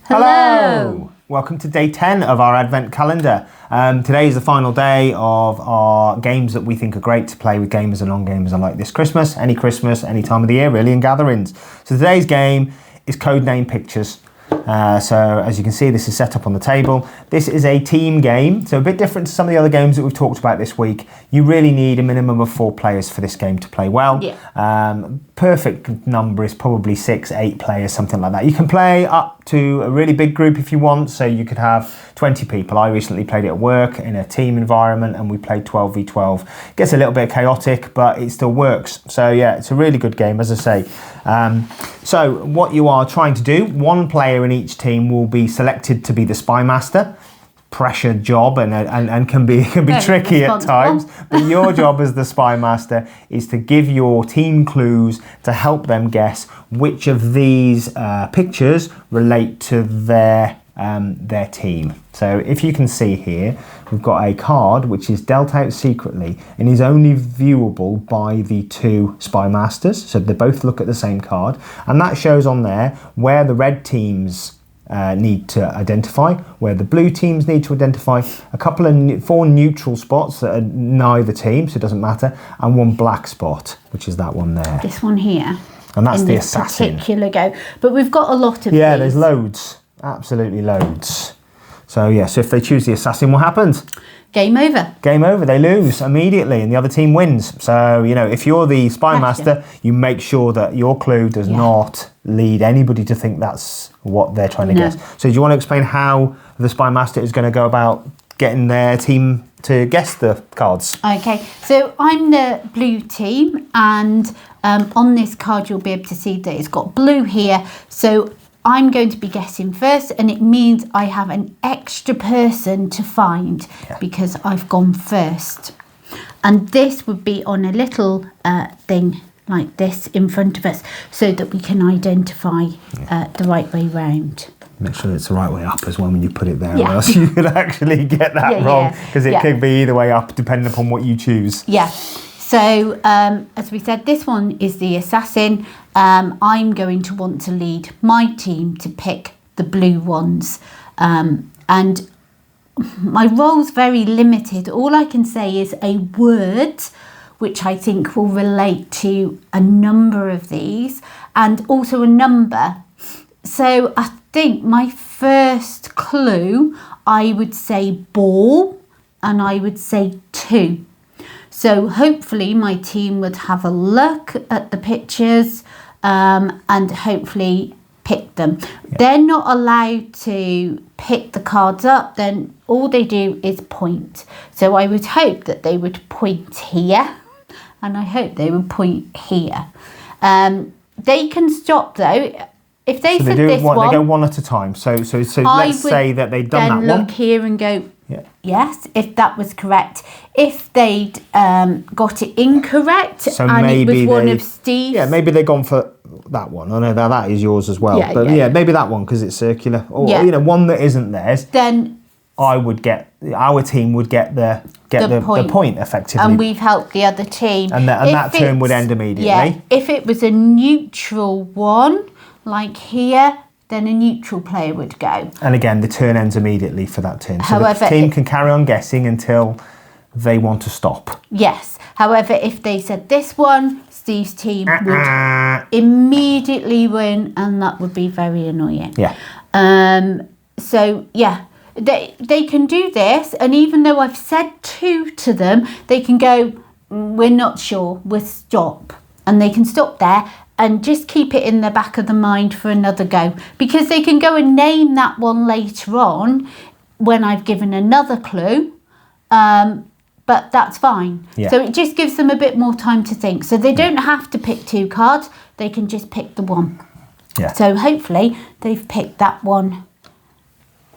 Hello! Welcome to day 10 of our Advent calendar. Today is the final day of our games that we think are great to play with gamers and non-gamers alike this Christmas, any time of the year really, and gatherings. So today's game is Codename Pictures. So as you can see, this is set up on the table. This is a team game, so a bit different to some of the other games that we've talked about this week. You really need a minimum of 4 players for this game to play well. Yeah. Perfect number is probably 6, 8 players, something like that. You can play up to a really big group if you want, so you could have 20 people. I recently played it at work in a team environment and we played 12v12. It gets a little bit chaotic, but it still works. So yeah, it's a really good game, as I say. So what you are trying to do, one player in each team will be selected to be the spymaster. Pressured job and can be tricky at times, but your job as the spymaster is to give your team clues to help them guess which of these pictures relate to their team. So if you can see here, we've got a card which is dealt out secretly and is only viewable by the 2 spymasters, so they both look at the same card, and that shows on there where the red teams need to identify, where the blue teams need to identify, a couple of 4 neutral spots that are neither team, so it doesn't matter, and 1 black spot, which is that one there. This one here. And that's the assassin. Particular go. But we've got a lot of these. There's loads. Absolutely loads. So yeah, so if they choose the assassin, what happens? Game over. Game over. They lose immediately and the other team wins. So, you know, if you're the spymaster, you make sure that your clue does not lead anybody to think that's what they're trying to guess. So do you want to explain how the spymaster is going to go about getting their team to guess the cards? Okay, so I'm the blue team, and on this card you'll be able to see that it's got blue here. So I'm going to be guessing first, and it means I have an extra person to find because I've gone first. And this would be on a little thing like this in front of us so that we can identify the right way round. Make sure it's the right way up as well when you put it there, or else you could actually get that wrong, because it could be either way up depending upon what you choose. Yeah. So, as we said, this one is the assassin. I'm going to want to lead my team to pick the blue ones. And my role's very limited. All I can say is a word, which I think will relate to a number of these, and also a number. So I think my first clue, I would say ball, and I would say 2. So hopefully my team would have a look at the pictures and hopefully pick them. They're not allowed to pick the cards up, then all they do is point. So I would hope that they would point here, and I hope they would point here. They can stop though. If they said this one, they go one at a time. So let's say that they've done that one. Then look here and go, yes, if that was correct. If they'd got it incorrect, so and it was one of Steve's. Yeah, maybe they've gone for that one. Oh no, that is yours as well. But maybe that one because it's circular. Or you know, one that isn't theirs. Then our team would get the point effectively. And we've helped the other team. And that turn would end immediately. Yeah, if it was a neutral one, like here, then a neutral player would go. And again, the turn ends immediately for that turn. So the team can carry on guessing until they want to stop. Yes. However, if they said this one, Steve's team would immediately win, and that would be very annoying. Yeah. So, yeah, they can do this, and even though I've said 2 to them, they can go, we're not sure, we'll stop. And they can stop there and just keep it in the back of the mind for another go, because they can go and name that one later on when I've given another clue, but that's fine. So it just gives them a bit more time to think. So they don't have to pick 2 cards, they can just pick the one. So hopefully they've picked that one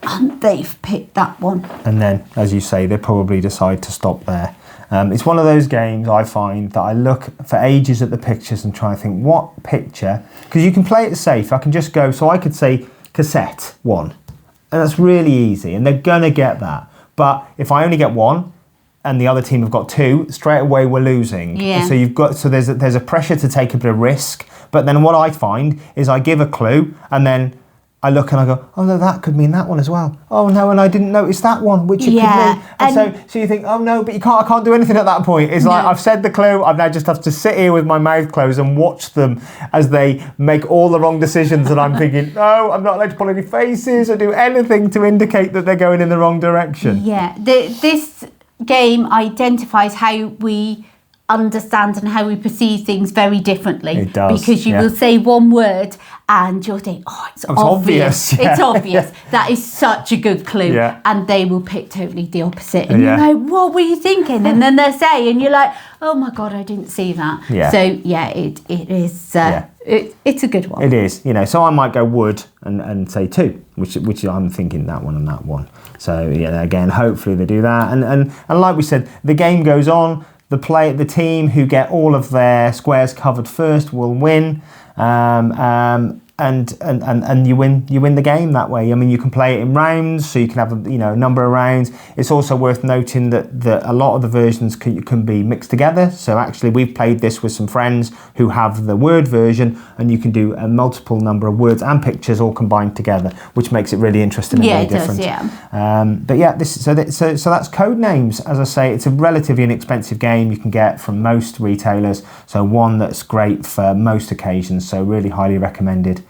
and they've picked that one. And then, as you say, they probably decide to stop there. It's one of those games I find that I look for ages at the pictures and try and think, what picture? Because you can play it safe. I can just go, so I could say cassette 1. And that's really easy, and they're going to get that. But if I only get 1 and the other team have got 2, straight away we're losing. So there's a pressure to take a bit of risk. But then what I find is I give a clue, and then I look and I go, oh no, that could mean that one as well. Oh no, and I didn't notice that one, which it could mean. And so you think, oh no, but I can't do anything at that point. It's like, I've said the clue, I've now just have to sit here with my mouth closed and watch them as they make all the wrong decisions. And I'm thinking, no, I'm not allowed to pull any faces or do anything to indicate that they're going in the wrong direction. Yeah, this game identifies how we understand and how we perceive things very differently. It does, because you will say one word and you'll think, oh, it's obvious. Yeah. It's obvious. That is such a good clue. Yeah. And they will pick totally the opposite. And you're like, what were you thinking? And then they'll say, and you're like, oh my God, I didn't see that. Yeah. So yeah, it is, it's a good one. It is, so I might go wood and say 2, which I'm thinking that one and that one. So yeah, again, hopefully they do that. And like we said, the game goes on. The team who get all of their squares covered first will win, and you win the game that way. I mean, you can play it in rounds, so you can have a number of rounds. It's also worth noting that a lot of the versions can be mixed together. So actually, we've played this with some friends who have the word version, and you can do a multiple number of words and pictures all combined together, which makes it really interesting and very different. But yeah, so that's Codenames. As I say, it's a relatively inexpensive game you can get from most retailers. So one that's great for most occasions. So really highly recommended.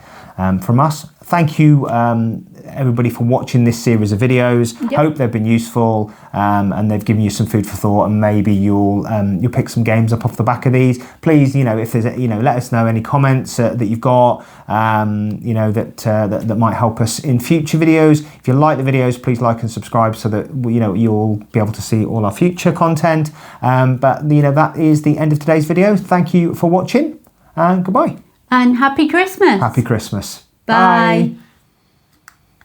From us. Thank you everybody for watching this series of videos. Hope they've been useful and they've given you some food for thought, and maybe you'll pick some games up off the back of these. Please, if there's let us know any comments that you've got that might help us in future videos. If you like the videos, please like and subscribe so that you'll be able to see all our future content. But that is the end of today's video. Thank you for watching and goodbye. And happy Christmas. Happy Christmas. Bye.